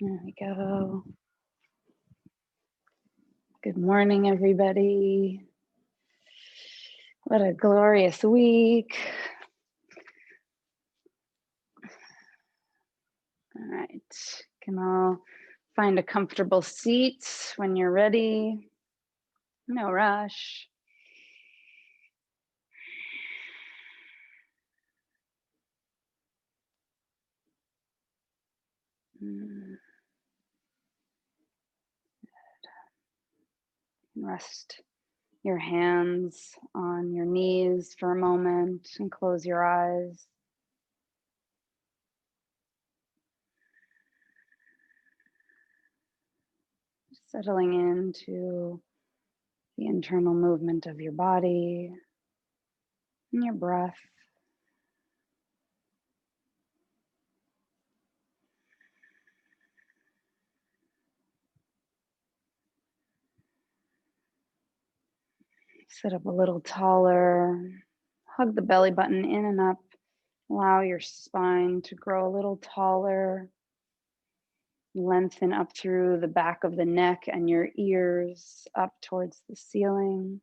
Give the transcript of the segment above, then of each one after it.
There we go. Good morning, everybody. What a glorious week. All right, can all find a comfortable seat when you're ready. No rush. Rest your hands on your knees for a moment and close your eyes. Settling into the internal movement of your body and your breath. Sit up a little taller. Hug the belly button in and up. Allow your spine to grow a little taller. Lengthen up through the back of the neck and your ears up towards the ceiling.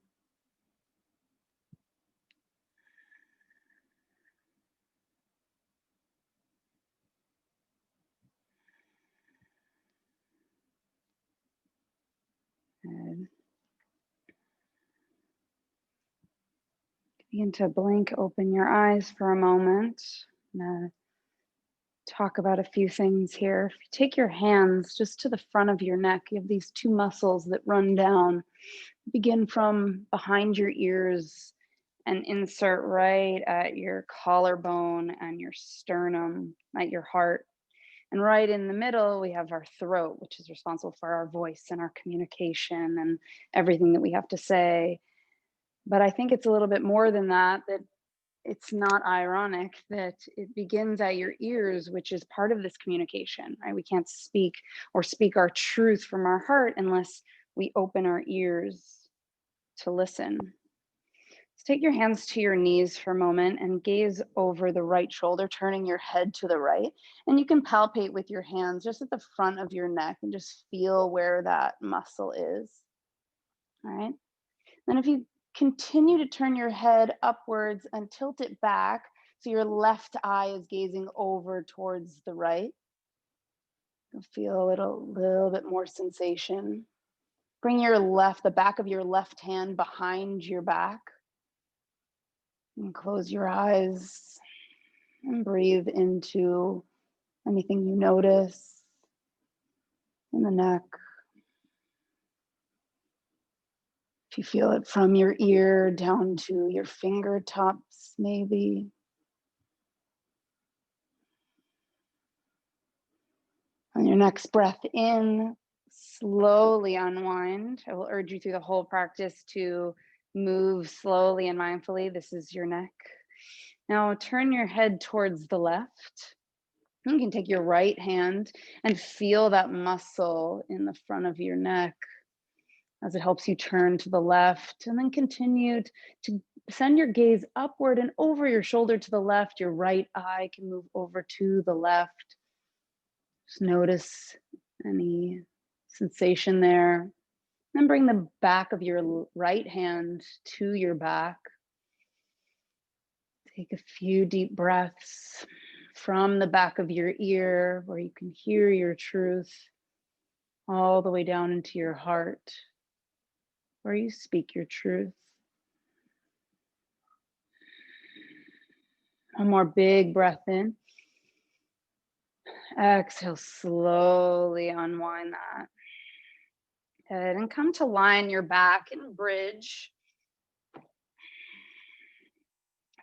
Good. Begin to blink open your eyes for a moment. I'm gonna talk about a few things here. If you take your hands just to the front of your neck, you have these two muscles that run down. Begin from behind your ears and insert right at your collarbone and your sternum, at your heart. And right in the middle, we have our throat, which is responsible for our voice and our communication and everything that we have to say. But I think it's a little bit more than that, that it's not ironic that it begins at your ears, which is part of this communication, right? We can't speak or speak our truth from our heart unless we open our ears to listen. So take your hands to your knees for a moment and gaze over the right shoulder, turning your head to the right. And you can palpate with your hands just at the front of your neck and just feel where that muscle is. All right. Then if you continue to turn your head upwards and tilt it back so your left eye is gazing over towards the right, you'll feel a little bit more sensation. Bring the back of your left hand behind your back. And close your eyes and breathe into anything you notice in the neck. If you feel it from your ear down to your fingertips, maybe. On your next breath in, slowly unwind. I will urge you through the whole practice to move slowly and mindfully. This is your neck. Now turn your head towards the left. You can take your right hand and feel that muscle in the front of your neck as it helps you turn to the left, and then continue to send your gaze upward and over your shoulder to the left. Your right eye can move over to the left. Just notice any sensation there. Then bring the back of your right hand to your back. Take a few deep breaths from the back of your ear where you can hear your truth all the way down into your heart where you speak your truth. One more big breath in. Exhale, slowly unwind that. Good, and come to line your back and bridge.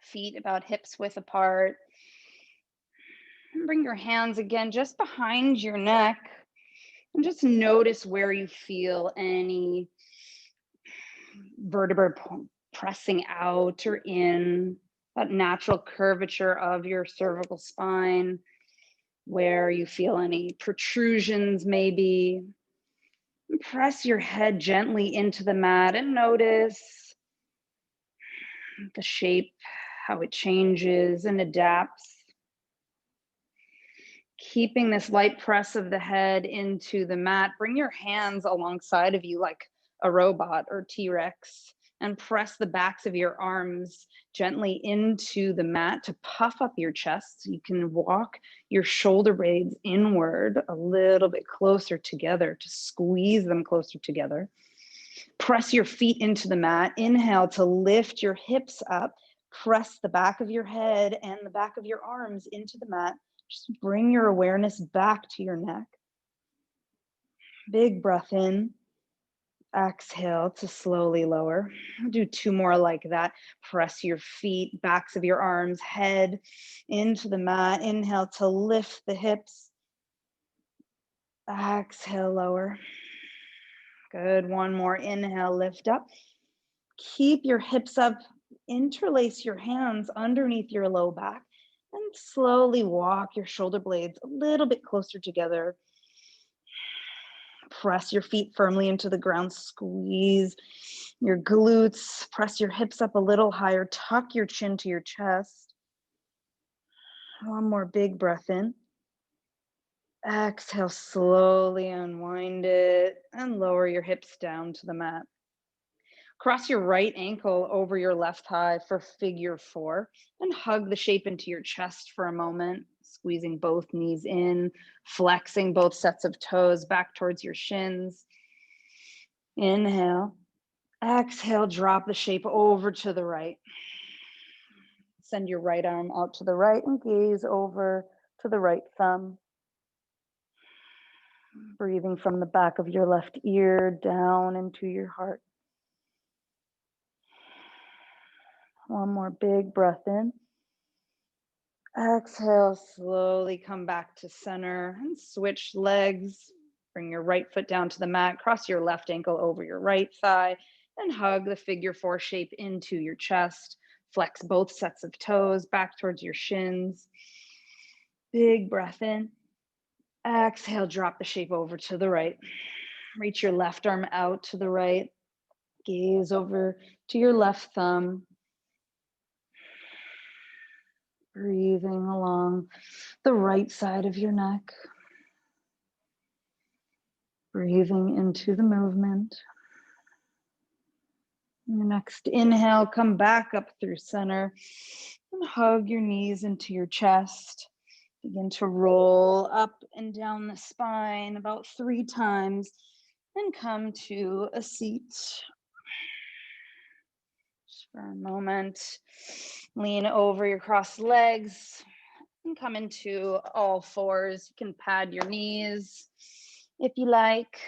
Feet about hips width apart. And bring your hands again just behind your neck. And just notice where you feel any vertebrae pressing out or in, that natural curvature of your cervical spine, where you feel any protrusions maybe. Press your head gently into the mat and notice the shape, how it changes and adapts. Keeping this light press of the head into the mat, bring your hands alongside of you like a robot or T-Rex, and press the backs of your arms gently into the mat to puff up your chest. So you can walk your shoulder blades inward a little bit closer together to squeeze them closer together. Press your feet into the mat. Inhale to lift your hips up. Press the back of your head and the back of your arms into the mat. Just bring your awareness back to your neck. Big breath in. Exhale to slowly lower. Do 2 more like that. Press your feet, backs of your arms, head into the mat. Inhale to lift the hips. Exhale, lower. Good. 1 more. Inhale, lift up. Keep your hips up. Interlace your hands underneath your low back and slowly walk your shoulder blades a little bit closer together. Press your feet firmly into the ground. Squeeze your glutes. Press your hips up a little higher. Tuck your chin to your chest. 1 more big breath in. Exhale, slowly unwind it and lower your hips down to the mat. Cross your right ankle over your left thigh for figure 4 and hug the shape into your chest for a moment, squeezing both knees in, flexing both sets of toes back towards your shins. Inhale. Exhale, drop the shape over to the right. Send your right arm out to the right and gaze over to the right thumb. Breathing from the back of your left ear down into your heart. 1 more big breath in. Exhale, slowly come back to center and switch legs. Bring your right foot down to the mat, cross your left ankle over your right thigh, and hug the figure 4 shape into your chest. Flex both sets of toes back towards your shins. Big breath in. Exhale, drop the shape over to the right. Reach your left arm out to the right. Gaze over to your left thumb. Breathing along the right side of your neck. Breathing into the movement. Your next inhale, come back up through center and hug your knees into your chest. Begin to roll up and down the spine about 3 times and come to a seat. Just for a moment, lean over your crossed legs and come into all fours. You can pad your knees if you like.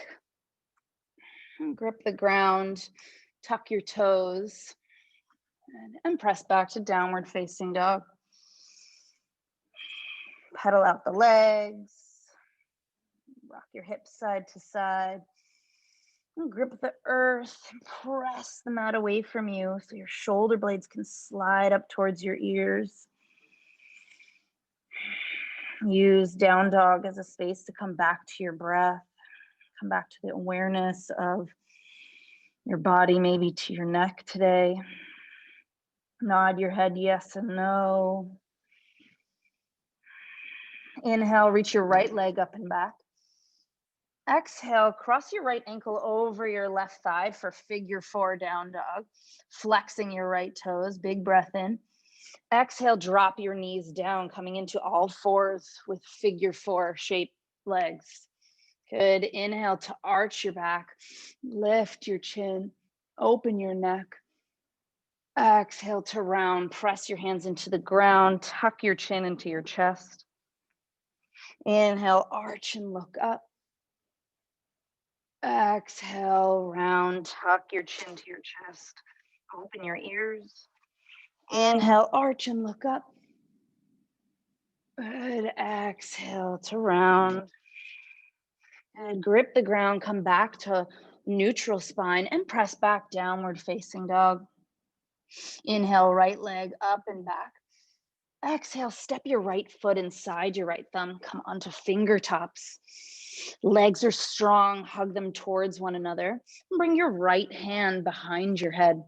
And grip the ground, tuck your toes, and press back to downward facing dog. Pedal out the legs, rock your hips side to side, and grip the earth, and press the mat away from you so your shoulder blades can slide up towards your ears. Use down dog as a space to come back to your breath, come back to the awareness of your body, maybe to your neck today. Nod your head yes and no. Inhale, reach your right leg up and back. Exhale, cross your right ankle over your left thigh for figure 4 down dog. Flexing your right toes, big breath in. Exhale, drop your knees down, coming into all fours with figure 4 shaped legs. Good. Inhale to arch your back, lift your chin, open your neck. Exhale to round, press your hands into the ground, tuck your chin into your chest. Inhale, arch and look up. Exhale, round, tuck your chin to your chest, open your ears. Inhale, arch and look up. Good. Exhale to round. And grip the ground, come back to neutral spine and press back downward facing dog. Inhale, right leg up and back. Exhale, step your right foot inside your right thumb, come onto fingertips. Legs are strong, hug them towards one another. Bring your right hand behind your head.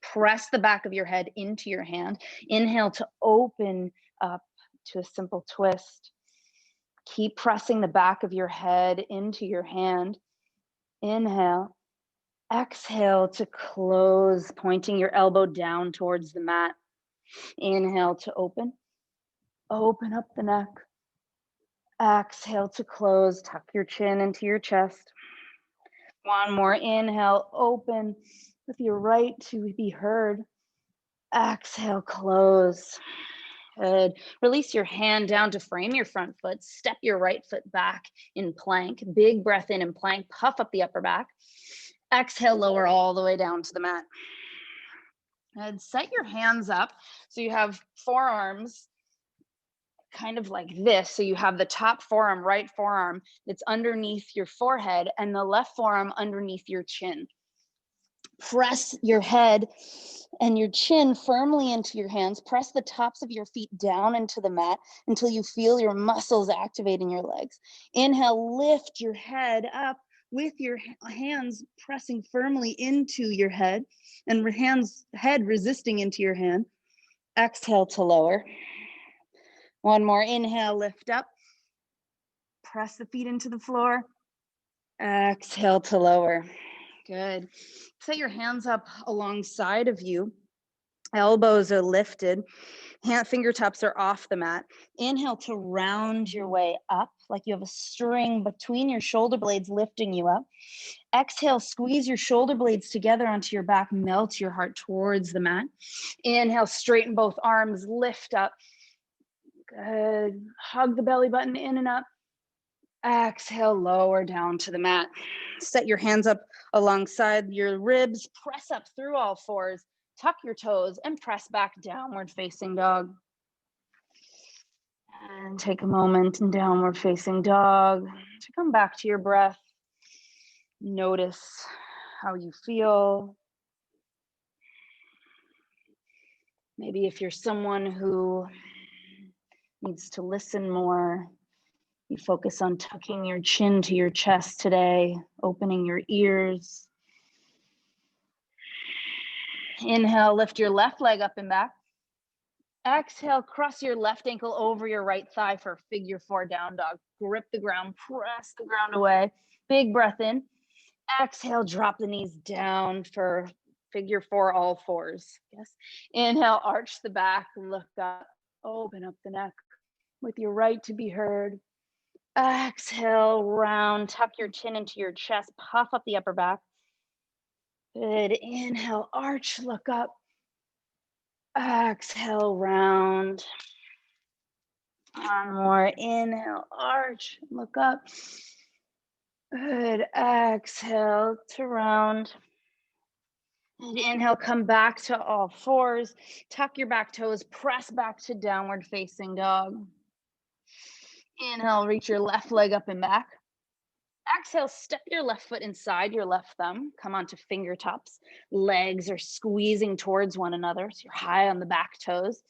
Press the back of your head into your hand. Inhale to open up to a simple twist. Keep pressing the back of your head into your hand. Inhale. Exhale to close, pointing your elbow down towards the mat. Inhale to open. Open up the neck. Exhale to close. Tuck your chin into your chest. One more inhale, open with your right to be heard. Exhale, close. Good. Release your hand down to frame your front foot. Step your right foot back in plank. Big breath in plank. Puff up the upper back. Exhale, lower all the way down to the mat. And set your hands up so you have forearms kind of like this. So you have the top forearm, right forearm, that's underneath your forehead, and the left forearm underneath your chin. Press your head and your chin firmly into your hands. Press the tops of your feet down into the mat until you feel your muscles activating your legs. Inhale, lift your head up with your hands pressing firmly into your head and head resisting into your hand. Exhale to lower. One more inhale, lift up. Press the feet into the floor. Exhale to lower. Good. Set your hands up alongside of you. Elbows are lifted. Fingertips are off the mat. Inhale to round your way up like you have a string between your shoulder blades lifting you up. Exhale, squeeze your shoulder blades together onto your back. Melt your heart towards the mat. Inhale, straighten both arms, lift up. Good. Hug the belly button in and up. Exhale, lower down to the mat. Set your hands up alongside your ribs. Press up through all fours. Tuck your toes and press back, downward facing dog. And take a moment in downward facing dog to come back to your breath. Notice how you feel. Maybe if you're someone who needs to listen more, you focus on tucking your chin to your chest today, opening your ears. Inhale, lift your left leg up and back. Exhale, cross your left ankle over your right thigh for figure four down dog. Grip the ground, press the ground away. Big breath in. Exhale, drop the knees down for figure four, all fours. Yes. Inhale, arch the back, look up, open up the neck with your right to be heard. Exhale, round, tuck your chin into your chest, puff up the upper back. Good. Inhale, arch, look up. Exhale, round. One more. Inhale, arch, look up. Good. Exhale to round. And inhale, come back to all fours. Tuck your back toes, press back to downward facing dog. Inhale, reach your left leg up and back. Exhale, step your left foot inside your left thumb. Come onto fingertips. Legs are squeezing towards one another, so you're high on the back toes.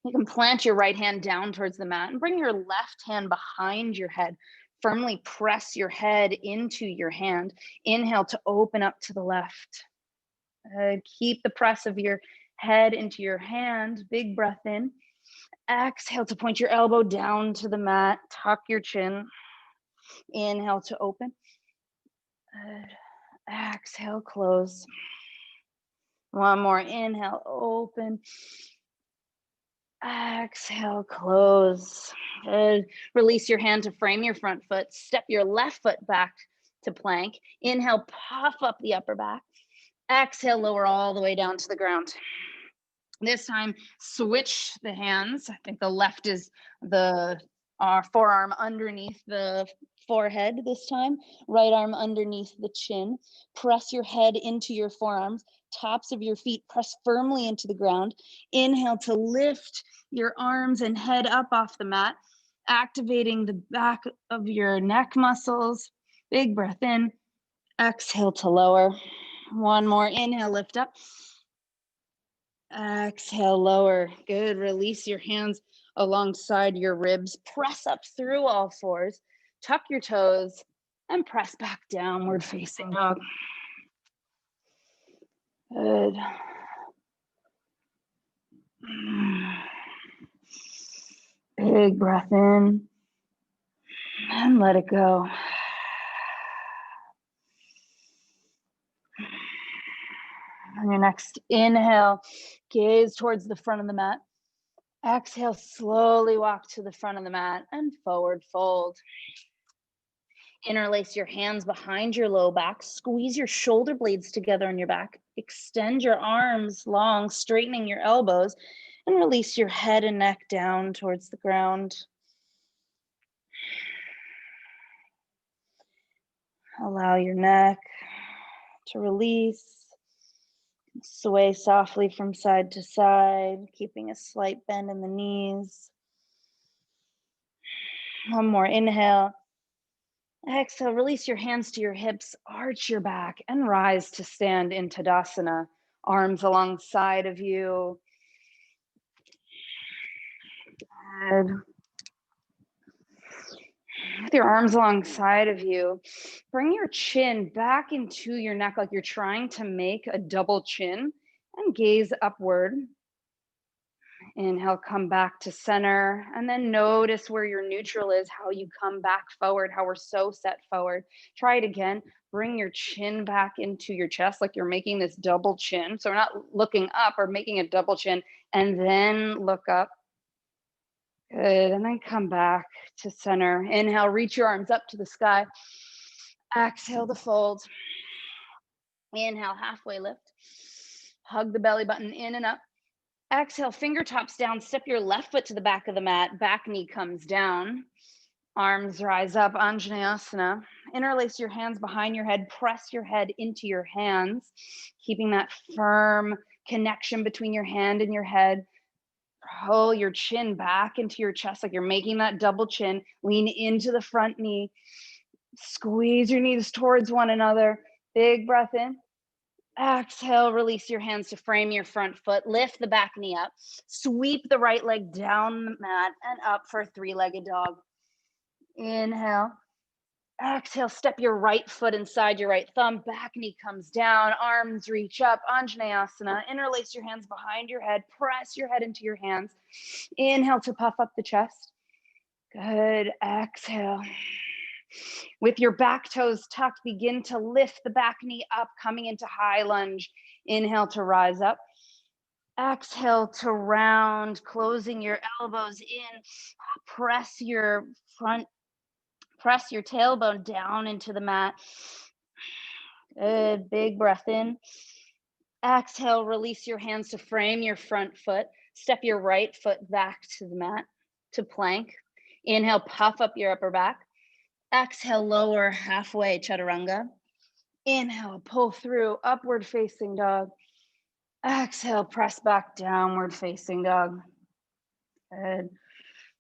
You can plant your right hand down towards the mat and bring your left hand behind your head. Firmly press your head into your hand. Inhale to open up to the left. Keep the press of your head into your hand. Big breath in. Exhale to point your elbow down to the mat. Tuck your chin. Inhale to open. Exhale, close. One more. Inhale, open. Exhale, close. Good. Release your hand to frame your front foot. Step your left foot back to plank. Inhale, puff up the upper back. Exhale, lower all the way down to the ground. This time, switch the hands. I think the left is the forearm underneath the forehead this time. Right arm underneath the chin. Press your head into your forearms. Tops of your feet press firmly into the ground. Inhale to lift your arms and head up off the mat, activating the back of your neck muscles. Big breath in. Exhale to lower. One more. Inhale, lift up. Exhale, lower. Good. Release your hands alongside your ribs. Press up through all fours. Tuck your toes and press back downward facing dog. Good. Big breath in. And let it go. On your next inhale, gaze towards the front of the mat. Exhale, slowly walk to the front of the mat and forward fold. Interlace your hands behind your low back. Squeeze your shoulder blades together on your back. Extend your arms long, straightening your elbows, and release your head and neck down towards the ground. Allow your neck to release. Sway softly from side to side, keeping a slight bend in the knees. One more inhale. Exhale, release your hands to your hips, arch your back, and rise to stand in Tadasana. Arms alongside of you. Good. With your arms alongside of you, bring your chin back into your neck like you're trying to make a double chin and gaze upward. Inhale, come back to center, and then notice where your neutral is, how you come back forward, how we're so set forward. Try it again. Bring your chin back into your chest like you're making this double chin. So we're not looking up or making a double chin, and then look up. Good, and then come back to center. Inhale, reach your arms up to the sky. Exhale to fold. Inhale, halfway lift. Hug the belly button in and up. Exhale, fingertips down, step your left foot to the back of the mat, back knee comes down, arms rise up, Anjaneyasana. Interlace your hands behind your head, press your head into your hands, keeping that firm connection between your hand and your head. Pull your chin back into your chest like you're making that double chin, lean into the front knee, squeeze your knees towards one another, big breath in. Exhale, release your hands to frame your front foot. Lift the back knee up. Sweep the right leg down the mat and up for a three-legged dog. Inhale. Exhale, step your right foot inside your right thumb. Back knee comes down. Arms reach up. Anjaneyasana. Interlace your hands behind your head. Press your head into your hands. Inhale to puff up the chest. Good. Exhale. With your back toes tucked, begin to lift the back knee up, coming into high lunge. Inhale to rise up. Exhale to round, closing your elbows in. Press your tailbone down into the mat. Good, big breath in. Exhale, release your hands to frame your front foot. Step your right foot back to the mat, to plank. Inhale, puff up your upper back. Exhale, lower halfway, chaturanga. Inhale, pull through, upward facing dog. Exhale, press back, downward facing dog. Good.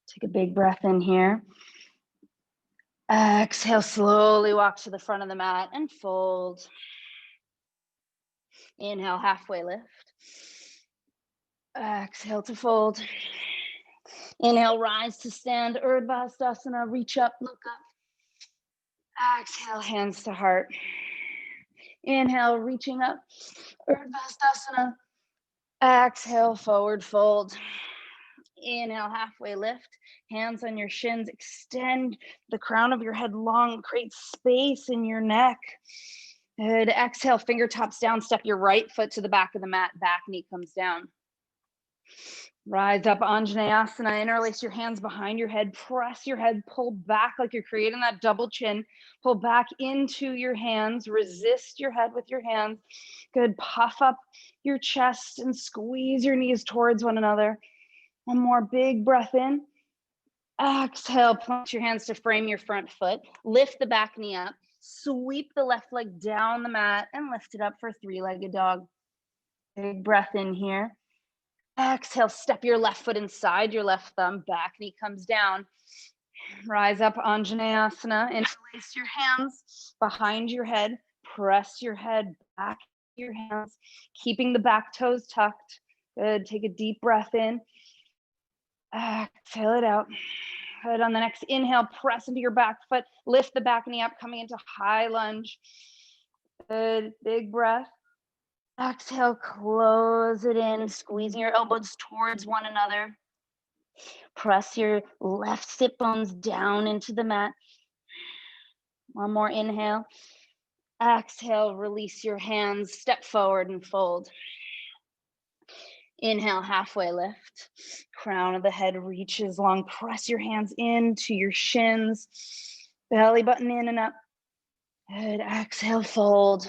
Take a big breath in here. Exhale, slowly walk to the front of the mat and fold. Inhale, halfway lift. Exhale to fold. Inhale, rise to stand, Urdhva Hastasana, reach up, look up. Exhale, hands to heart. Inhale, reaching up, Urdhva Hastasana. Exhale, forward fold. Inhale, halfway lift. Hands on your shins. Extend the crown of your head long. Create space in your neck. Good. Exhale, fingertips down. Step your right foot to the back of the mat. Back knee comes down. Rise up, Anjaneyasana. Interlace your hands behind your head. Press your head. Pull back like you're creating that double chin. Pull back into your hands. Resist your head with your hands. Good. Puff up your chest and squeeze your knees towards one another. One more big breath in. Exhale, plant your hands to frame your front foot. Lift the back knee up. Sweep the left leg down the mat and lift it up for three-legged dog. Big breath in here. Exhale, step your left foot inside your left thumb. Back knee comes down. Rise up, Anjaneyasana. Interlace your hands behind your head. Press your head back to your hands, keeping the back toes tucked. Good. Take a deep breath in. Exhale it out. Good. On the next inhale, press into your back foot. Lift the back knee up, coming into high lunge. Good. Big breath. Exhale, close it in, squeezing your elbows towards one another. Press your left sit bones down into the mat. One more inhale. Exhale, release your hands, step forward and fold. Inhale, halfway lift. Crown of the head reaches long. Press your hands into your shins. Belly button in and up. Good. Exhale, fold.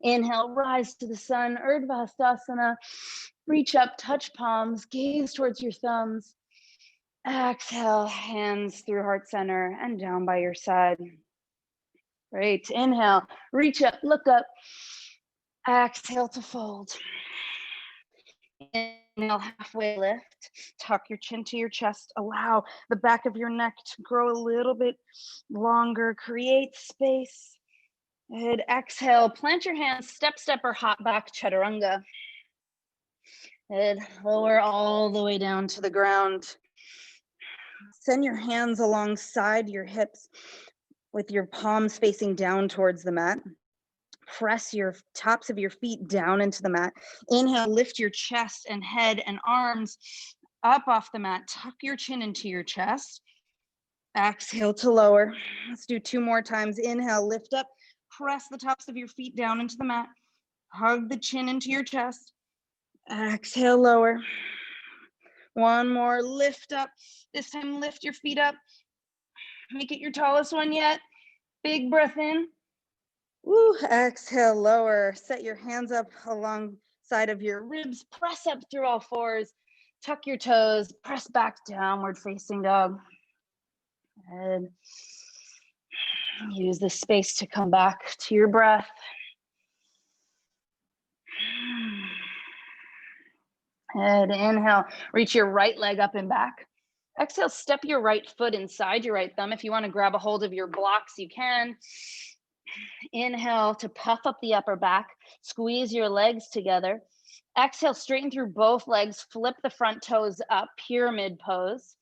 Inhale, rise to the sun, Urdhva Hastasana. Reach up, touch palms, gaze towards your thumbs. Exhale, hands through heart center and down by your side. Great. Inhale, reach up, look up. Exhale to fold. Inhale, halfway lift. Tuck your chin to your chest. Allow the back of your neck to grow a little bit longer. Create space. Good. Exhale, plant your hands, step, or hop back, chaturanga. Good. Lower all the way down to the ground. Send your hands alongside your hips with your palms facing down towards the mat. Press your tops of your feet down into the mat. Inhale, lift your chest and head and arms up off the mat. Tuck your chin into your chest. Exhale to lower. Let's do 2 more times. Inhale, lift up. Press the tops of your feet down into the mat. Hug the chin into your chest. Exhale, lower. One more, lift up. This time, lift your feet up. Make it your tallest one yet. Big breath in. Woo, exhale, lower. Set your hands up alongside of your ribs. Press up through all fours. Tuck your toes. Press back, downward facing dog. Good. Use the space to come back to your breath. Good. Inhale, reach your right leg up and back. Exhale, step your right foot inside your right thumb. If you want to grab a hold of your blocks, you can. Inhale to puff up the upper back. Squeeze your legs together. Exhale, straighten through both legs. Flip the front toes up, pyramid pose.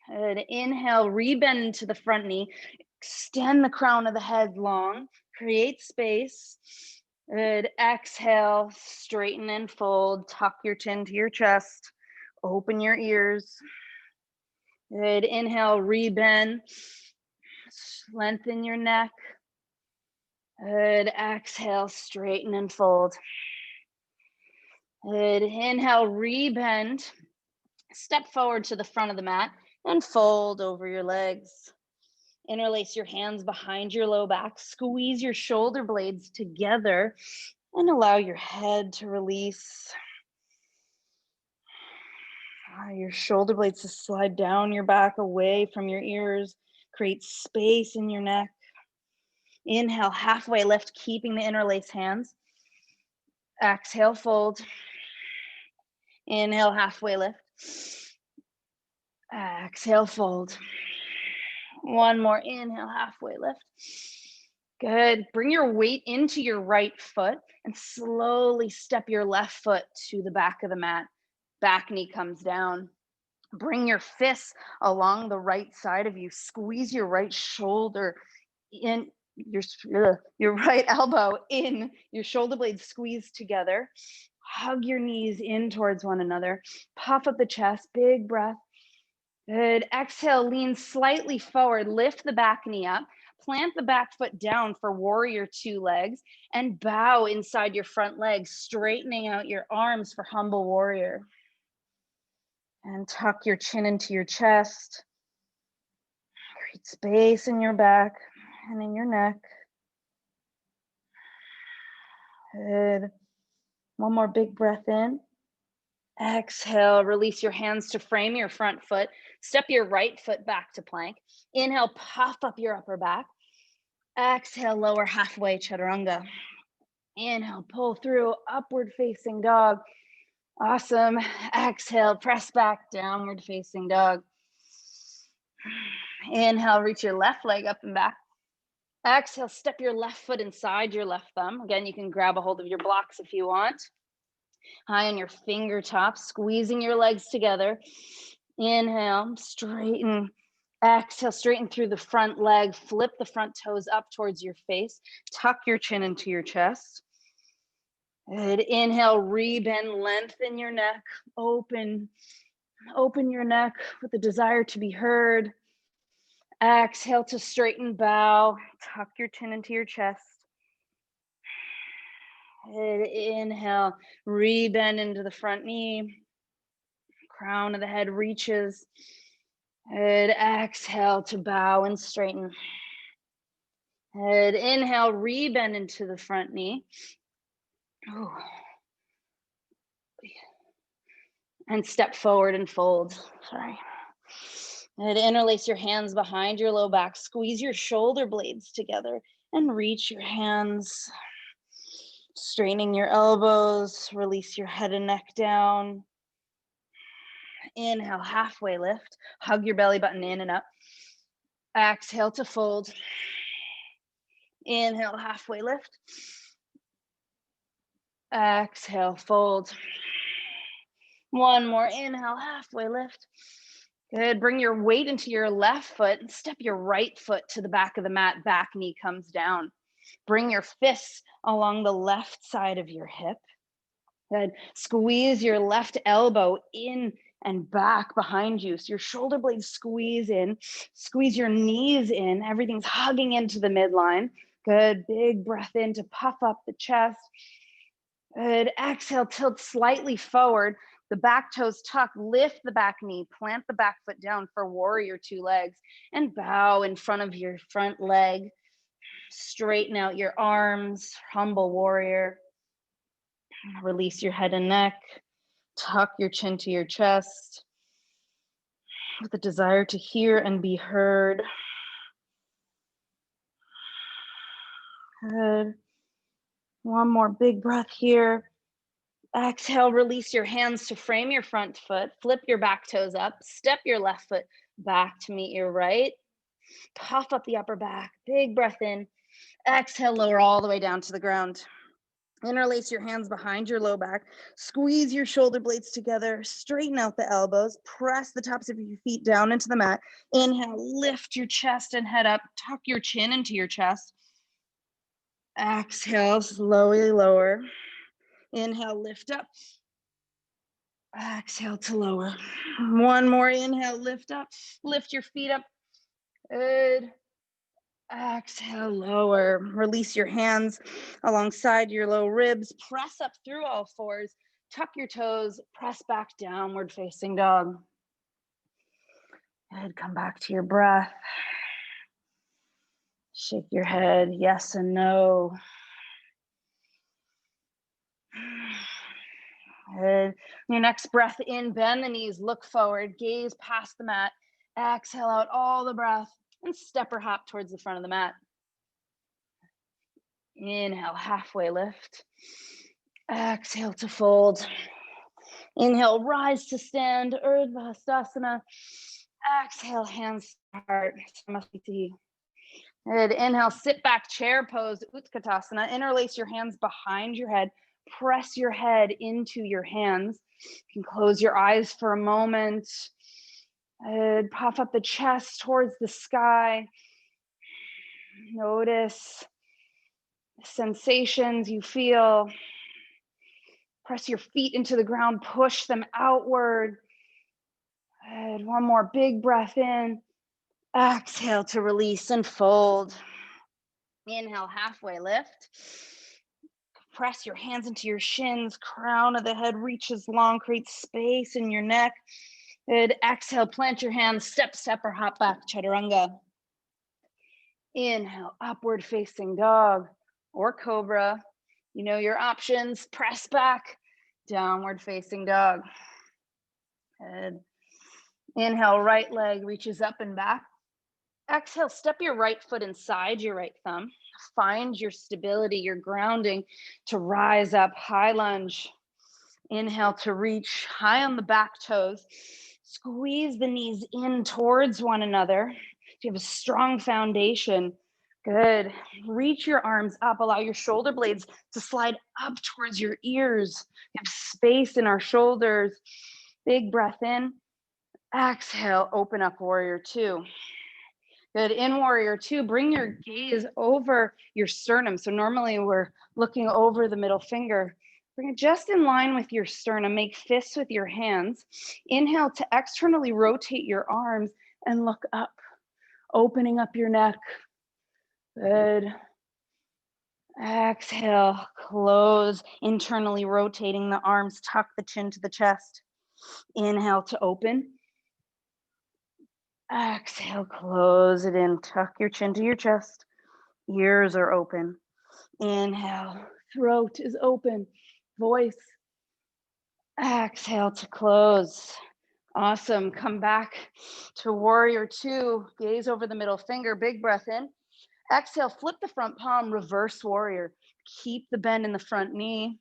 Good. Inhale, rebend to the front knee. Extend the crown of the head long. Create space. Good. Exhale, straighten and fold. Tuck your chin to your chest. Open your ears. Good. Inhale, rebend. Lengthen your neck. Good. Exhale, straighten and fold. Good. Inhale, rebend. Step forward to the front of the mat and fold over your legs. Interlace your hands behind your low back. Squeeze your shoulder blades together and allow your head to release. Allow your shoulder blades to slide down your back, away from your ears. Create space in your neck. Inhale, halfway lift, keeping the interlaced hands. Exhale, fold. Inhale, halfway lift. Exhale, fold. One more, inhale, halfway lift. Good. Bring your weight into your right foot and slowly step your left foot to the back of the mat. Back knee comes down. Bring your fists along the right side of you. Squeeze your right shoulder in, your right elbow in, your shoulder blades squeeze together. Hug your knees in towards one another. Puff up the chest, big breath. Good. Exhale, lean slightly forward, lift the back knee up, plant the back foot down for warrior 2 legs, and bow inside your front leg, straightening out your arms for humble warrior. And tuck your chin into your chest. Create space in your back and in your neck. Good. One more big breath in. Exhale, release your hands to frame your front foot. Step your right foot back to plank. Inhale, puff up your upper back. Exhale, lower halfway, chaturanga. Inhale, pull through, upward facing dog. Awesome. Exhale, press back, downward facing dog. Inhale, reach your left leg up and back. Exhale, step your left foot inside your left thumb. Again, you can grab a hold of your blocks if you want. High on your fingertips, squeezing your legs together. Inhale, straighten. Exhale, straighten through the front leg. Flip the front toes up towards your face. Tuck your chin into your chest. Good. Inhale, rebend, lengthen your neck. Open your neck with the desire to be heard. Exhale to straighten, bow. Tuck your chin into your chest. And inhale, rebend into the front knee. Crown of the head reaches. And exhale to bow and straighten. And inhale, rebend into the front knee. Ooh. And step forward and fold. Sorry. And interlace your hands behind your low back. Squeeze your shoulder blades together and reach your hands. Straightening your elbows. Release your head and neck down. Inhale, halfway lift. Hug your belly button in and up. Exhale to fold. Inhale, halfway lift. Exhale, fold. One more inhale, halfway lift. Good. Bring your weight into your left foot and step your right foot to the back of the mat. Back knee comes down. Bring your fists along the left side of your hip. Good. Squeeze your left elbow in and back behind you. So your shoulder blades squeeze in. Squeeze your knees in. Everything's hugging into the midline. Good. Big breath in to puff up the chest. Good. Exhale, tilt slightly forward. The back toes tuck, lift the back knee, plant the back foot down for warrior two legs, and bow in front of your front leg. Straighten out your arms, humble warrior. Release your head and neck. Tuck your chin to your chest with a desire to hear and be heard. Good. One more big breath here. Exhale, release your hands to frame your front foot. Flip your back toes up. Step your left foot back to meet your right. Puff up the upper back. Big breath in. Exhale, lower all the way down to the ground. Interlace your hands behind your low back. Squeeze your shoulder blades together. Straighten out the elbows. Press the tops of your feet down into the mat. Inhale, lift your chest and head up. Tuck your chin into your chest. Exhale, slowly lower. Inhale, lift up. Exhale to lower. One more inhale, lift up. Lift your feet up. Good. Exhale, lower. Release your hands alongside your low ribs. Press up through all fours. Tuck your toes. Press back, downward facing dog. Good. Come back to your breath. Shake your head, yes and no. Good. Your next breath in, bend the knees, look forward, gaze past the mat. Exhale out all the breath and step or hop towards the front of the mat. Inhale, halfway lift. Exhale to fold. Inhale, rise to stand, Urdhva Hastasana. Exhale, hands to heart, Samasthiti. Good. Inhale, sit back, chair pose, Utkatasana. Interlace your hands behind your head. Press your head into your hands. You can close your eyes for a moment. Puff up the chest towards the sky. Notice the sensations you feel. Press your feet into the ground, push them outward. Good. One more big breath in. Exhale to release and fold. Inhale, halfway lift. Press your hands into your shins. Crown of the head reaches long, create space in your neck. Good. Exhale, plant your hands, step, or hop back, chaturanga. Inhale, upward facing dog or cobra. You know your options. Press back, downward facing dog. Good. Inhale, right leg reaches up and back. Exhale, step your right foot inside your right thumb. Find your stability, your grounding to rise up, high lunge. Inhale to reach high on the back toes. Squeeze the knees in towards one another. You have a strong foundation. Good. Reach your arms up. Allow your shoulder blades to slide up towards your ears. We have space in our shoulders. Big breath in. Exhale, open up warrior two. Good. In warrior two, bring your gaze over your sternum. So normally we're looking over the middle finger. Bring it just in line with your sternum. Make fists with your hands. Inhale to externally rotate your arms and look up. opening up your neck. Good. Exhale, close, internally rotating the arms, tuck the chin to the chest. Inhale to open. Exhale, close it in, tuck your chin to your chest. Ears are open. Inhale, throat is open, voice. Exhale to close. Awesome. Come back to warrior two. Gaze over the middle finger. Big breath in. Exhale, flip the front palm, reverse warrior. Keep the bend in the front knee.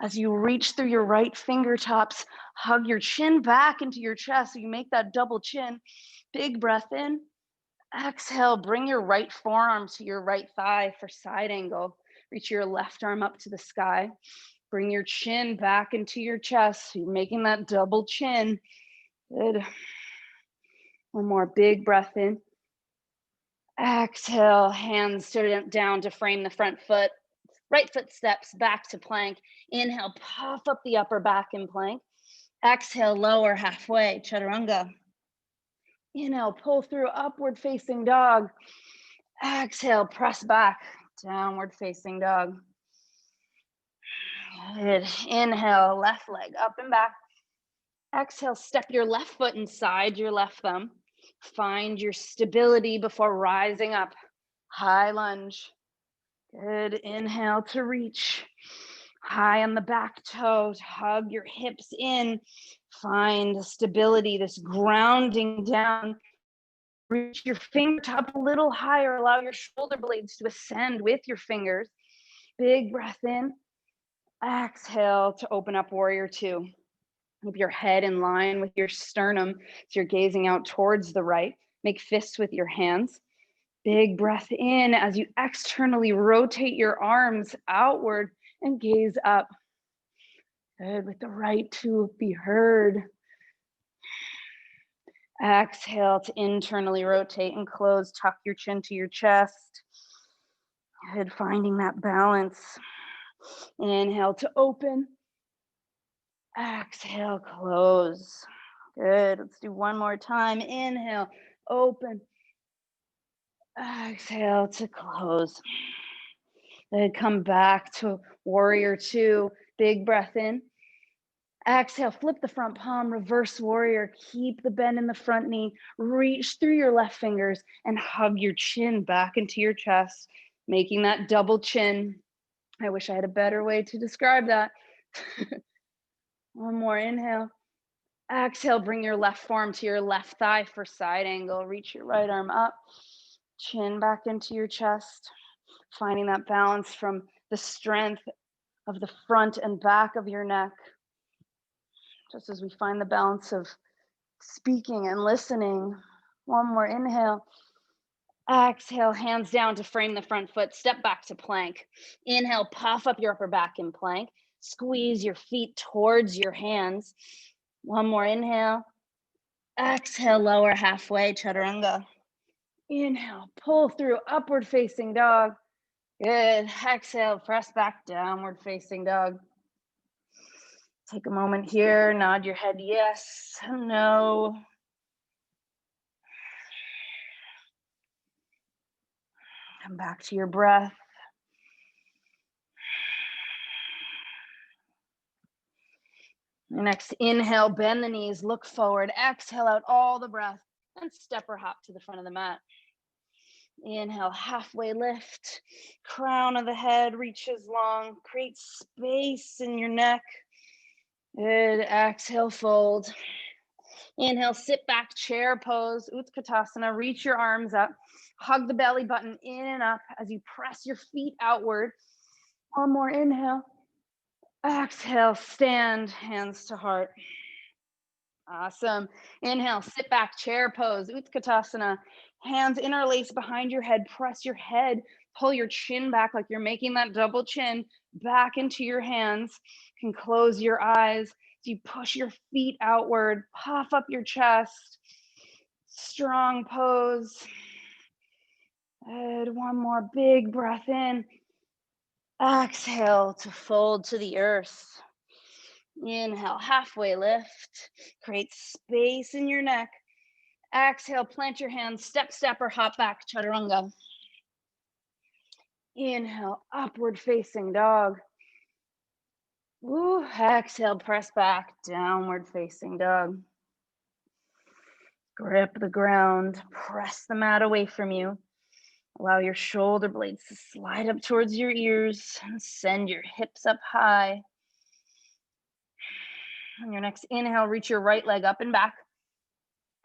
As you reach through your right fingertips, hug your chin back into your chest so you make that double chin. Big breath in. Exhale, bring your right forearm to your right thigh for side angle. Reach your left arm up to the sky. Bring your chin back into your chest. So you're making that double chin. Good. One more big breath in. Exhale, hands down to frame the front foot. Right foot steps back to plank. Inhale, puff up the upper back in plank. Exhale, lower halfway, chaturanga. Inhale, pull through upward facing dog. Exhale, press back, downward facing dog. Good. Inhale, left leg up and back. Exhale, step your left foot inside your left thumb. Find your stability before rising up. High lunge. Good. Inhale to reach. High on the back toe. Hug your hips in. Find stability, this grounding down. Reach your fingertip a little higher. Allow your shoulder blades to ascend with your fingers. Big breath in. Exhale to open up warrior two. Keep your head in line with your sternum so you're gazing out towards the right. Make fists with your hands. Big breath in as you externally rotate your arms outward and gaze up. Good, with the right to be heard. Exhale to internally rotate and close. Tuck your chin to your chest. Good, finding that balance. Inhale to open. Exhale, close. Good, let's do one more time. Inhale, open. Exhale to close. Then come back to warrior two. Big breath in. Exhale, flip the front palm, reverse warrior. Keep the bend in the front knee. Reach through your left fingers and hug your chin back into your chest, making that double chin. I wish I had a better way to describe that. One more inhale. Exhale, bring your left forearm to your left thigh for side angle. Reach your right arm up, chin back into your chest, finding that balance from the strength of the front and back of your neck. Just as we find the balance of speaking and listening. One more inhale. Exhale, hands down to frame the front foot. Step back to plank. Inhale, puff up your upper back in plank. Squeeze your feet towards your hands. One more inhale. Exhale, lower halfway, chaturanga. Inhale, pull through upward facing dog. Good. Exhale, press back, downward facing dog. Take a moment here, nod your head yes, no. Come back to your breath. Next, inhale, bend the knees, look forward. Exhale out all the breath and step or hop to the front of the mat. Inhale, halfway lift. Crown of the head reaches long. Create space in your neck. Good. Exhale, fold. Inhale, sit back, chair pose, Utkatasana. Reach your arms up. Hug the belly button in and up as you press your feet outward. One more inhale. Exhale, stand, hands to heart. Awesome. Inhale, sit back, chair pose, Utkatasana. Hands interlace behind your head. Press your head. Pull your chin back like you're making that double chin back into your hands. You can close your eyes. As you push your feet outward, puff up your chest. Strong pose. Good. One more big breath in. Exhale to fold to the earth. Inhale, halfway lift. Create space in your neck. Exhale, plant your hands, step, step, or hop back, chaturanga. Inhale, upward facing dog. Ooh, exhale, press back, downward facing dog. Grip the ground, press the mat away from you. Allow your shoulder blades to slide up towards your ears and send your hips up high. On your next inhale, reach your right leg up and back.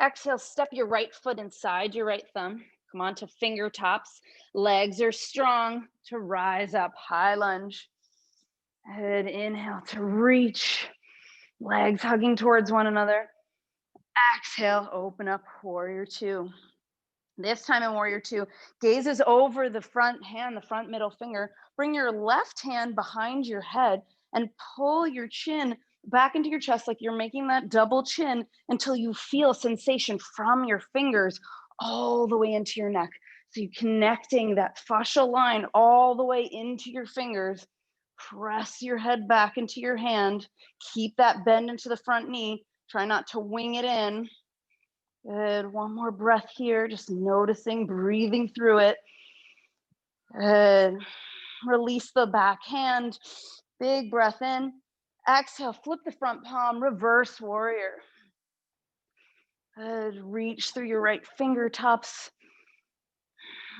Exhale, step your right foot inside your right thumb. Come on to finger tops. Legs are strong to rise up, high lunge. Good inhale to reach. Legs hugging towards one another. Exhale, open up, warrior two. This time in warrior two, gaze is over the front hand, the front middle finger. Bring your left hand behind your head and pull your chin back into your chest like you're making that double chin until you feel sensation from your fingers all the way into your neck. So you're connecting that fascial line all the way into your fingers. Press your head back into your hand. Keep that bend into the front knee. Try not to wing it in. Good. One more breath here, just noticing, breathing through it. Good. Release the back hand. Big breath in. Exhale, flip the front palm, reverse warrior. Good. Reach through your right fingertips.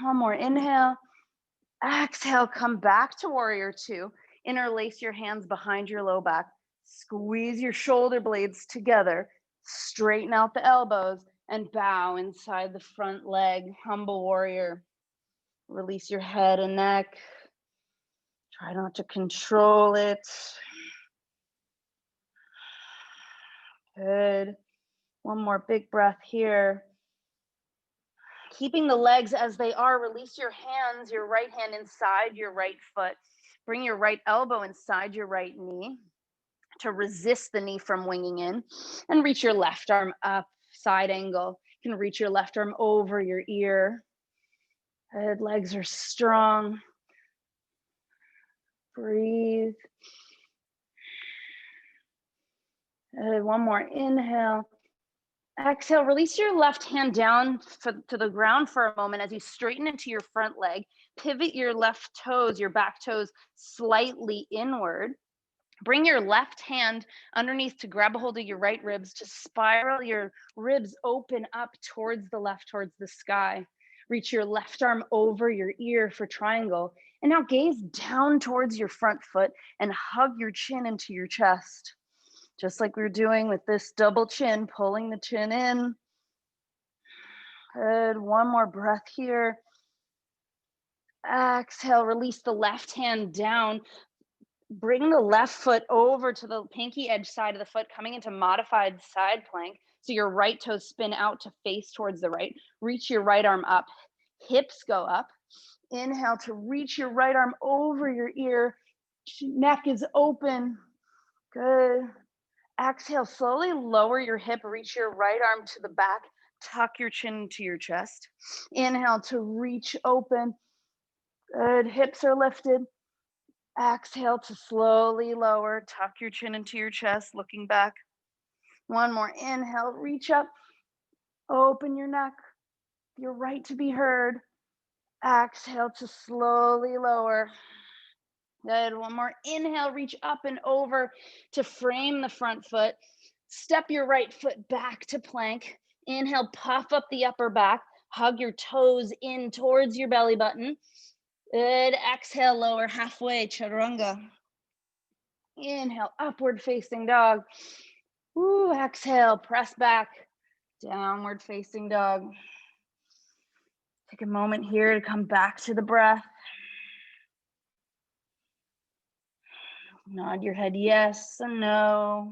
One more inhale. Exhale, come back to warrior two. Interlace your hands behind your low back. Squeeze your shoulder blades together. Straighten out the elbows and bow inside the front leg, humble warrior. Release your head and neck. Try not to control it. Good. One more big breath here. Keeping the legs as they are, release your hands, your right hand inside your right foot. Bring your right elbow inside your right knee to resist the knee from winging in, and reach your left arm up, side angle. You can reach your left arm over your ear. Good. Legs are strong. Breathe. Good. One more inhale. Exhale, release your left hand down to the ground for a moment as you straighten into your front leg. Pivot your left toes, your back toes, slightly inward. Bring your left hand underneath to grab a hold of your right ribs, to spiral your ribs open up towards the left, towards the sky. Reach your left arm over your ear for triangle. And now gaze down towards your front foot and hug your chin into your chest. Just like we were doing with this double chin, pulling the chin in. Good. One more breath here. Exhale, release the left hand down. Bring the left foot over to the pinky edge side of the foot, coming into modified side plank. So your right toes spin out to face towards the right. Reach your right arm up. Hips go up. Inhale to reach your right arm over your ear. Neck is open. Good. Exhale, slowly lower your hip, reach your right arm to the back, tuck your chin into your chest. Inhale to reach open. Good, hips are lifted. Exhale to slowly lower, tuck your chin into your chest, looking back. One more inhale, reach up, open your neck, your right to be heard. Exhale to slowly lower. Good. One more inhale, reach up and over to frame the front foot. Step your right foot back to plank. Inhale, puff up the upper back. Hug your toes in towards your belly button. Good. Exhale, lower halfway, chaturanga. Inhale, upward facing dog. Ooh, exhale, press back, downward facing dog. Take a moment here to come back to the breath. Nod your head yes and no.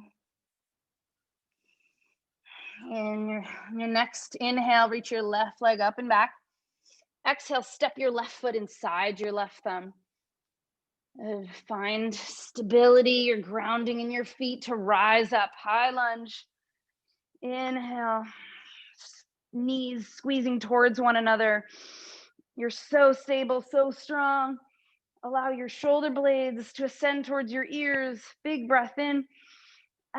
In your next inhale, reach your left leg up and back. Exhale, step your left foot inside your left thumb. Find stability or grounding in your feet to rise up, high lunge. Inhale, knees squeezing towards one another. You're so stable, so strong. Allow your shoulder blades to ascend towards your ears. Big breath in.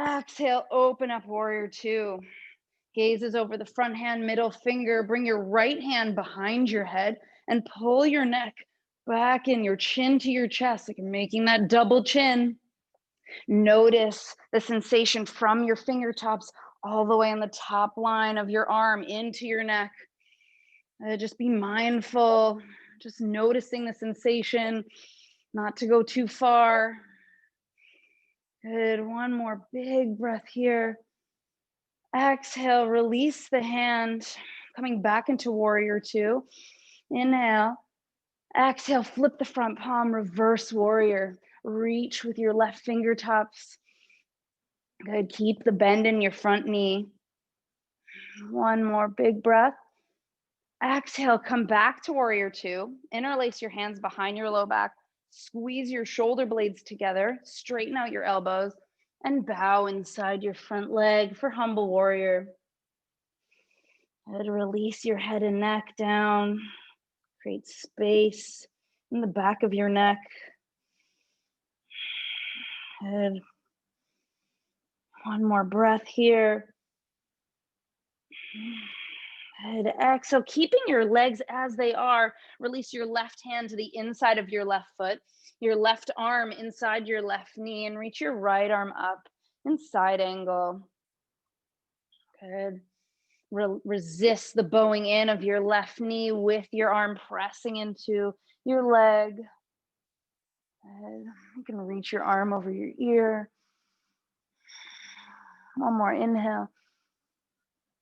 Exhale, open up, warrior two. Gazes over the front hand, middle finger. Bring your right hand behind your head and pull your neck back in, your chin to your chest, like you're making that double chin. Notice the sensation from your fingertips all the way on the top line of your arm into your neck. Just be mindful, just noticing the sensation, not to go too far. Good. One more big breath here. Exhale, release the hand, coming back into warrior two. Inhale. Exhale, flip the front palm, reverse warrior. Reach with your left fingertips. Good. Keep the bend in your front knee. One more big breath. Exhale, come back to warrior two. Interlace your hands behind your low back. Squeeze your shoulder blades together. Straighten out your elbows and bow inside your front leg for humble warrior. Good. Release your head and neck down. Create space in the back of your neck. Good. One more breath here. Good. Exhale, keeping your legs as they are. Release your left hand to the inside of your left foot, your left arm inside your left knee, and reach your right arm up in side angle. Good. Resist the bowing in of your left knee with your arm pressing into your leg. Good. You can reach your arm over your ear. One more inhale.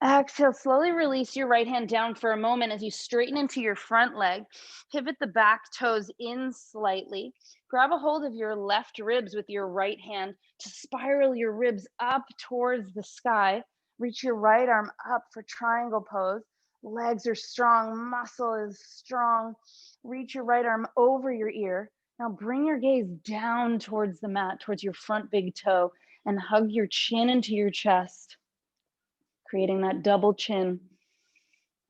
Exhale, slowly release your right hand down for a moment as you straighten into your front leg. Pivot the back toes in slightly. Grab a hold of your left ribs with your right hand to spiral your ribs up towards the sky. Reach your right arm up for triangle pose. Legs are strong, muscle is strong. Reach your right arm over your ear. Now bring your gaze down towards the mat, towards your front big toe, and hug your chin into your chest, creating that double chin.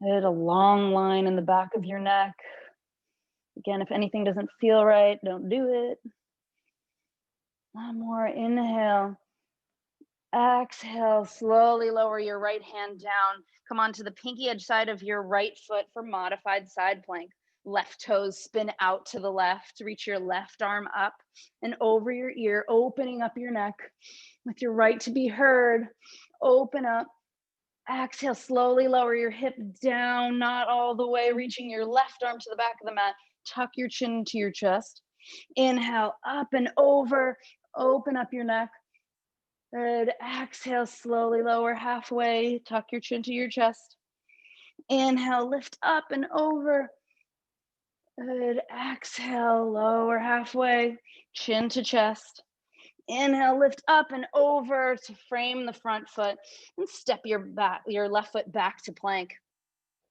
Hit a long line in the back of your neck. Again, if anything doesn't feel right, don't do it. One more inhale. Exhale, slowly lower your right hand down. Come onto the pinky edge side of your right foot for modified side plank. Left toes spin out to the left. Reach your left arm up and over your ear, opening up your neck with your right to be heard. Open up. Exhale, slowly lower your hip down, not all the way, reaching your left arm to the back of the mat. Tuck your chin to your chest. Inhale, up and over. Open up your neck. Good. Exhale, slowly lower halfway. Tuck your chin to your chest. Inhale, lift up and over. Good. Exhale, lower halfway. Chin to chest. Inhale, lift up and over to frame the front foot and step your left foot back to plank.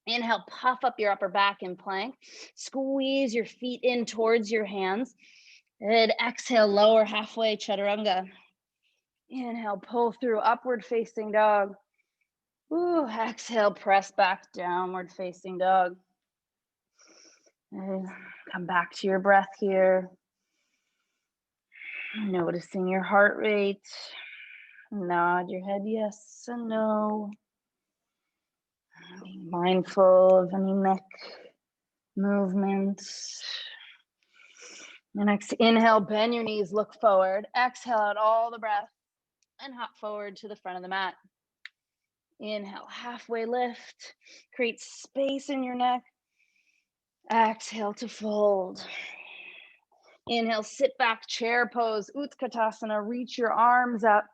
Inhale, puff up your upper back in plank. Squeeze your feet in towards your hands. Good. Exhale, lower halfway, chaturanga. Inhale, pull through upward facing dog. Ooh, exhale, press back, downward facing dog. And come back to your breath here. Noticing your heart rate. Nod your head yes and no. Being mindful of any neck movements. And next, inhale, bend your knees, look forward. Exhale out all the breath and hop forward to the front of the mat. Inhale, halfway lift. Create space in your neck. Exhale to fold. Inhale, sit back, chair pose, Utkatasana. Reach your arms up.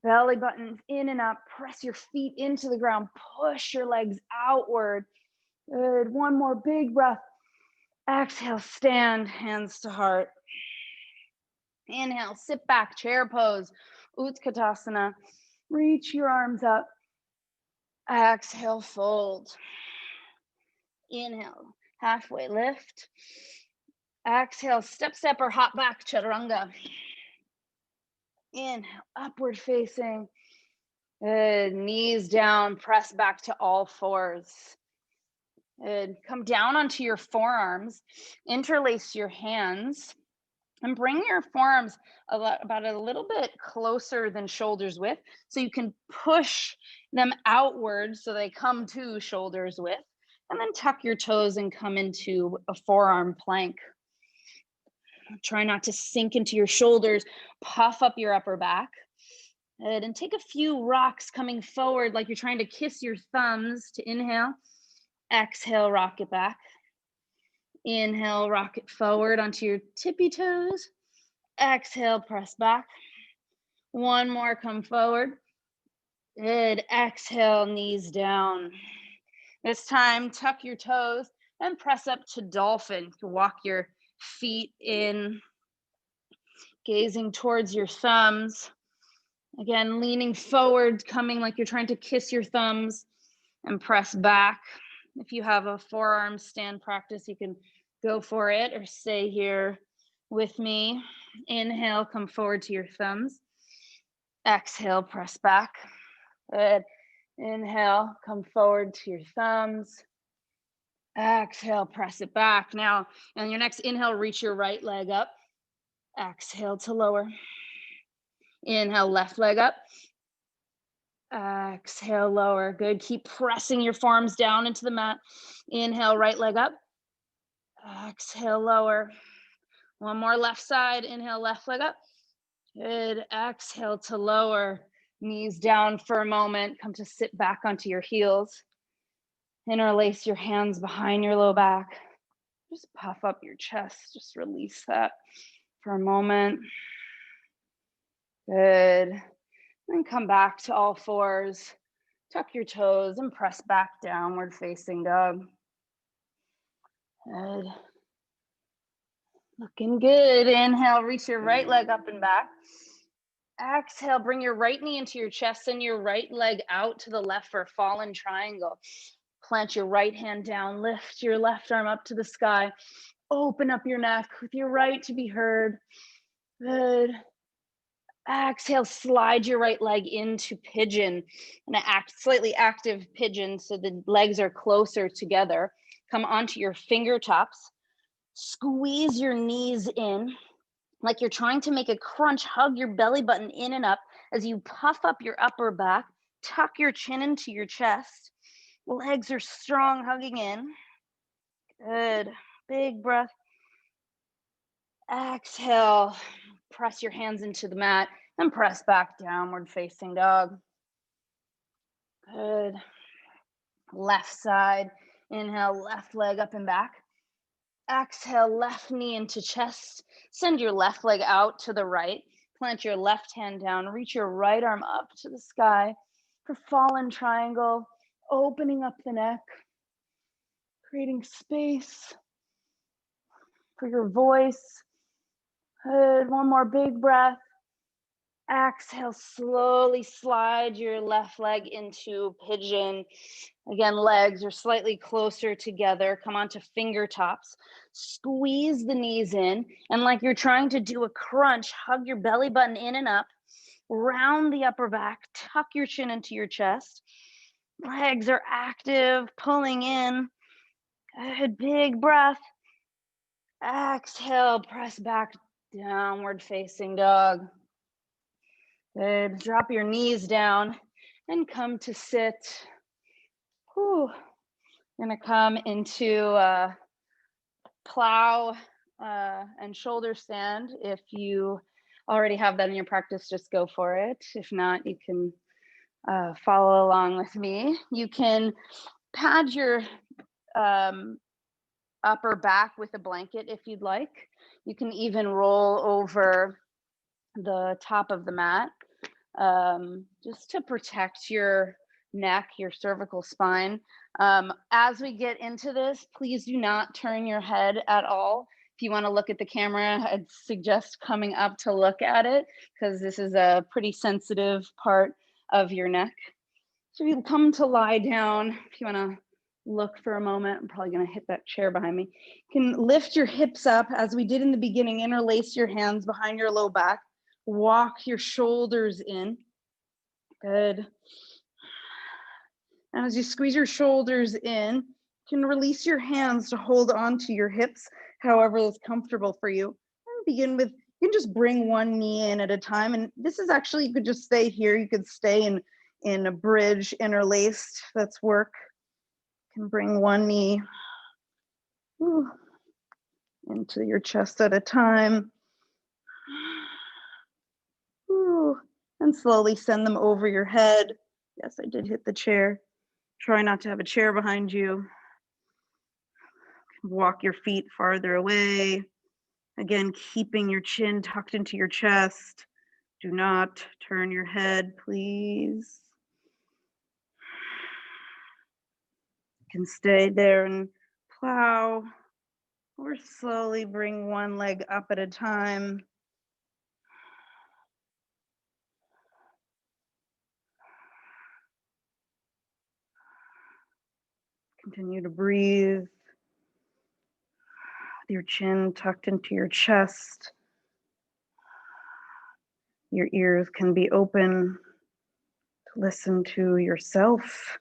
Belly button in and up. Press your feet into the ground. Push your legs outward. Good. One more big breath. Exhale, stand, hands to heart. Inhale, sit back, chair pose, Utkatasana. Reach your arms up. Exhale, fold. Inhale, halfway lift. Exhale, step or hop back, chaturanga. Inhale, upward facing. Good. Knees down, press back to all fours. Good. Come down onto your forearms. Interlace your hands. And bring your forearms about a little bit closer than shoulders width, so you can push them outward so they come to shoulders width. And then tuck your toes and come into a forearm plank. Try not to sink into your shoulders. Puff up your upper back. Good. And take a few rocks coming forward like you're trying to kiss your thumbs to inhale. Exhale, rock it back. Inhale, rock it forward onto your tippy toes. Exhale, press back. One more, come forward. Good. Exhale, knees down. This time, tuck your toes and press up to dolphin. Walk your feet in, gazing towards your thumbs. Again, leaning forward, coming like you're trying to kiss your thumbs, and press back. If you have a forearm stand practice, you can go for it or stay here with me. Inhale, come forward to your thumbs. Exhale, press back. Good. Inhale, come forward to your thumbs. Exhale, press it back. Now, on your next inhale, reach your right leg up. Exhale to lower. Inhale, left leg up. Exhale, lower. Good. Keep pressing your forearms down into the mat. Inhale, right leg up. Exhale, lower. One more left side. Inhale, left leg up. Good. Exhale to lower. Knees down for a moment. Come to sit back onto your heels. Interlace your hands behind your low back. Just puff up your chest. Just release that for a moment. Good. Then come back to all fours. Tuck your toes and press back, downward facing dog. Good. Looking good. Inhale, reach your right leg up and back. Exhale, bring your right knee into your chest and your right leg out to the left for a fallen triangle. Plant your right hand down, lift your left arm up to the sky. Open up your neck with your right to be heard. Good. Exhale, slide your right leg into pigeon, an slightly active pigeon so the legs are closer together. Come onto your fingertips. Squeeze your knees in like you're trying to make a crunch. Hug your belly button in and up as you puff up your upper back. Tuck your chin into your chest. Legs are strong, hugging in. Good. Big breath. Exhale. Press your hands into the mat and press back, downward facing dog. Good. Left side. Inhale, left leg up and back. Exhale, left knee into chest. Send your left leg out to the right. Plant your left hand down. Reach your right arm up to the sky for fallen triangle. Opening up the neck. Creating space for your voice. Good. One more big breath. Exhale, slowly slide your left leg into pigeon. Again, legs are slightly closer together. Come onto fingertips. Squeeze the knees in. And like you're trying to do a crunch, hug your belly button in and up. Round the upper back. Tuck your chin into your chest. Legs are active, pulling in. Good, big breath. Exhale, press back, downward facing dog. Good. Drop your knees down and come to sit. Whew. Gonna come into plow and shoulder stand. If you already have that in your practice, just go for it. If not, you can follow along with me. You can pad your upper back with a blanket if you'd like. You can even roll over the top of the mat just to protect your neck, your cervical spine. As we get into this, please do not turn your head at all. If you want to look at the camera, I'd suggest coming up to look at it because this is a pretty sensitive part of your neck. So if you come to lie down, if you want to look for a moment, I'm probably going to hit that chair behind me. You can lift your hips up as we did in the beginning, interlace your hands behind your low back. Walk your shoulders in. Good. And as you squeeze your shoulders in, you can release your hands to hold on to your hips, however is comfortable for you. And begin with, you can just bring one knee in at a time. And this is actually, you could just stay here. You could stay in a bridge interlaced. That's work. You can bring one knee into your chest at a time. And slowly send them over your head. Yes, I did hit the chair. Try not to have a chair behind you. Walk your feet farther away. Again, keeping your chin tucked into your chest. Do not turn your head, please. You can stay there and plow, or slowly bring one leg up at a time. Continue to breathe with your chin tucked into your chest. Your ears can be open to listen to yourself,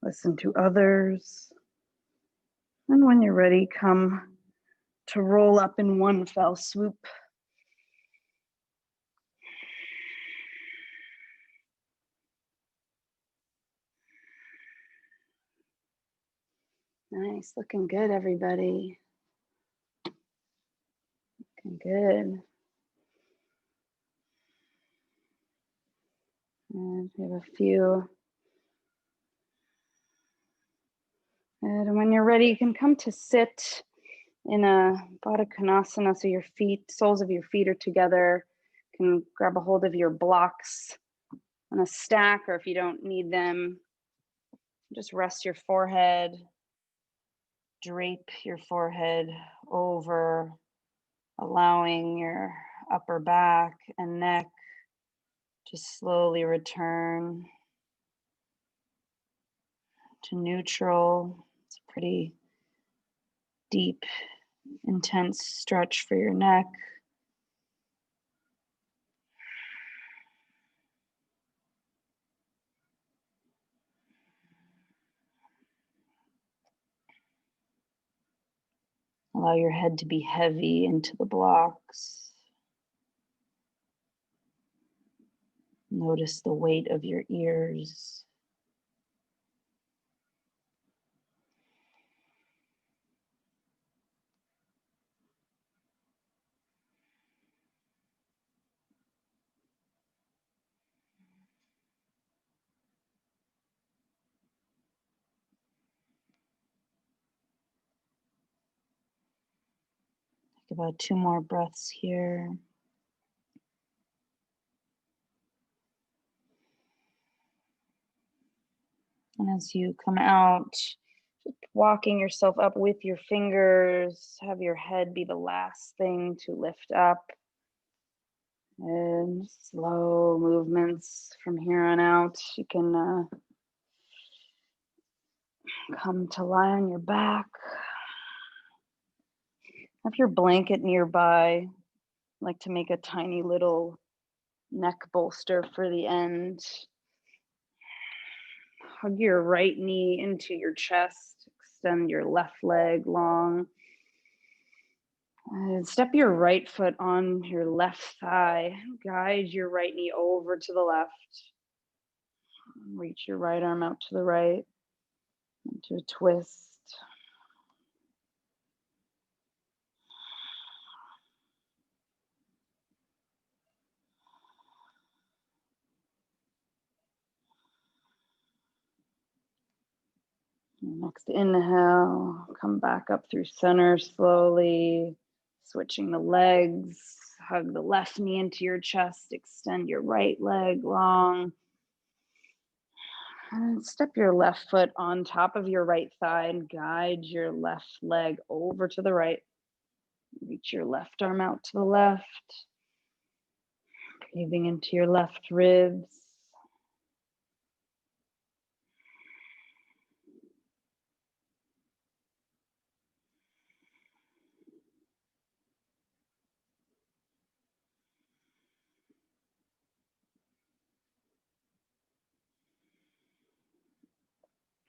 listen to others. And when you're ready, come to roll up in one fell swoop. Nice, looking good, everybody. Looking good. And we have a few. And when you're ready, you can come to sit in a Baddha Konasana, so your feet, soles of your feet are together. You can grab a hold of your blocks on a stack, or if you don't need them, just rest your forehead, drape your forehead over, allowing your upper back and neck to slowly return to neutral. It's a pretty deep, intense stretch for your neck. Allow your head to be heavy into the blocks. Notice the weight of your ears. Take about 2 more breaths here. And as you come out, walking yourself up with your fingers, have your head be the last thing to lift up. And slow movements from here on out. You can come to lie on your back. Have your blanket nearby. I like to make a tiny little neck bolster for the end. Hug your right knee into your chest. Extend your left leg long. And step your right foot on your left thigh. Guide your right knee over to the left. Reach your right arm out to the right. Into a twist. Next inhale, come back up through center slowly, switching the legs. Hug the left knee into your chest, extend your right leg long. And step your left foot on top of your right thigh and guide your left leg over to the right. Reach your left arm out to the left. Breathing into your left ribs.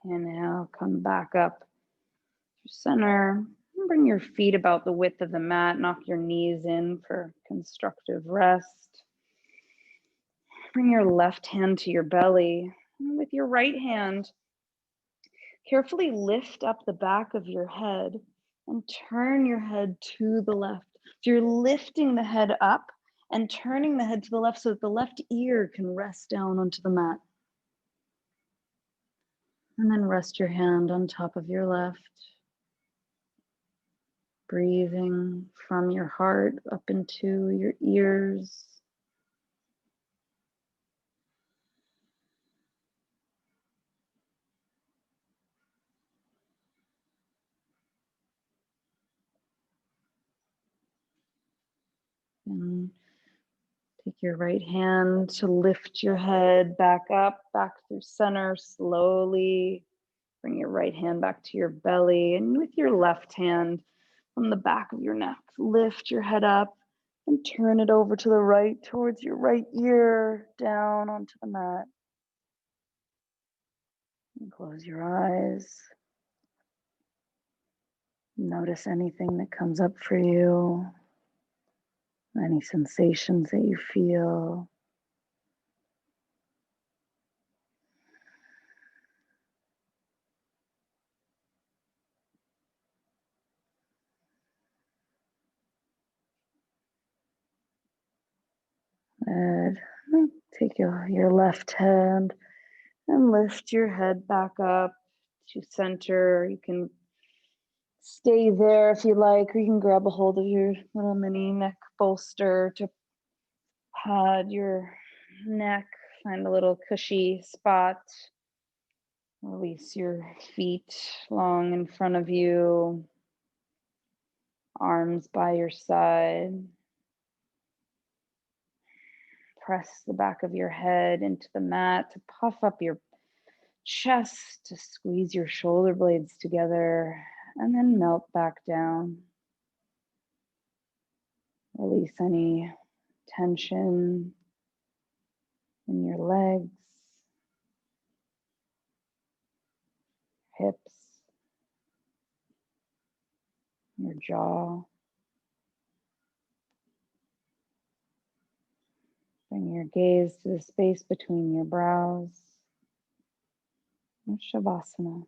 Inhale, come back up to center. Bring your feet about the width of the mat. Knock your knees in for constructive rest. Bring your left hand to your belly. And with your right hand, carefully lift up the back of your head and turn your head to the left. So you're lifting the head up and turning the head to the left so that the left ear can rest down onto the mat. And then rest your hand on top of your left. Breathing from your heart up into your ears. And take your right hand to lift your head back up, back through center slowly. Bring your right hand back to your belly, and with your left hand from the back of your neck, lift your head up and turn it over to the right towards your right ear, down onto the mat. And close your eyes. Notice anything that comes up for you, any sensations that you feel. Good. Take your left hand and lift your head back up to center. You can stay there if you like, or you can grab a hold of your little mini neck bolster to pad your neck. Find a little cushy spot. Release your feet long in front of you, arms by your side. Press the back of your head into the mat to puff up your chest, to squeeze your shoulder blades together, and then melt back down. Release any tension in your legs, hips, your jaw. Bring your gaze to the space between your brows. Shavasana.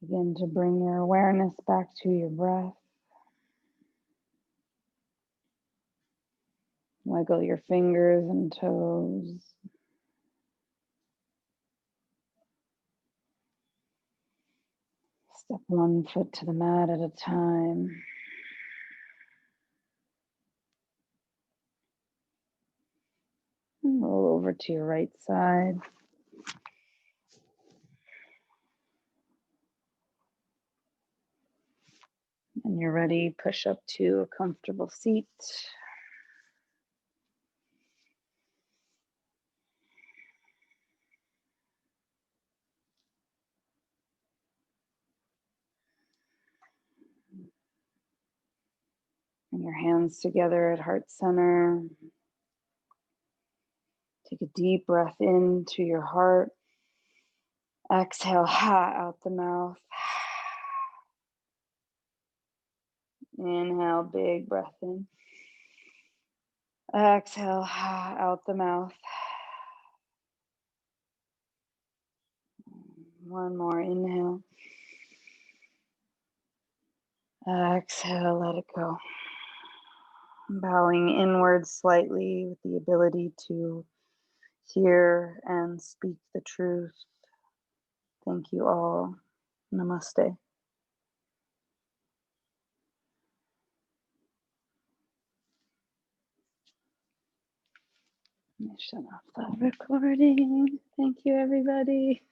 Begin to bring your awareness back to your breath. Wiggle your fingers and toes. Step one foot to the mat at a time. And roll over to your right side. When you're ready, push up to a comfortable seat. Your hands together at heart center. Take a deep breath into your heart. Exhale, out the mouth. Inhale, big breath in. Exhale, out the mouth. One more inhale. Exhale, let it go. Bowing inward slightly with the ability to hear and speak the truth. Thank you all. Namaste. Let me shut off the recording. Thank you, everybody.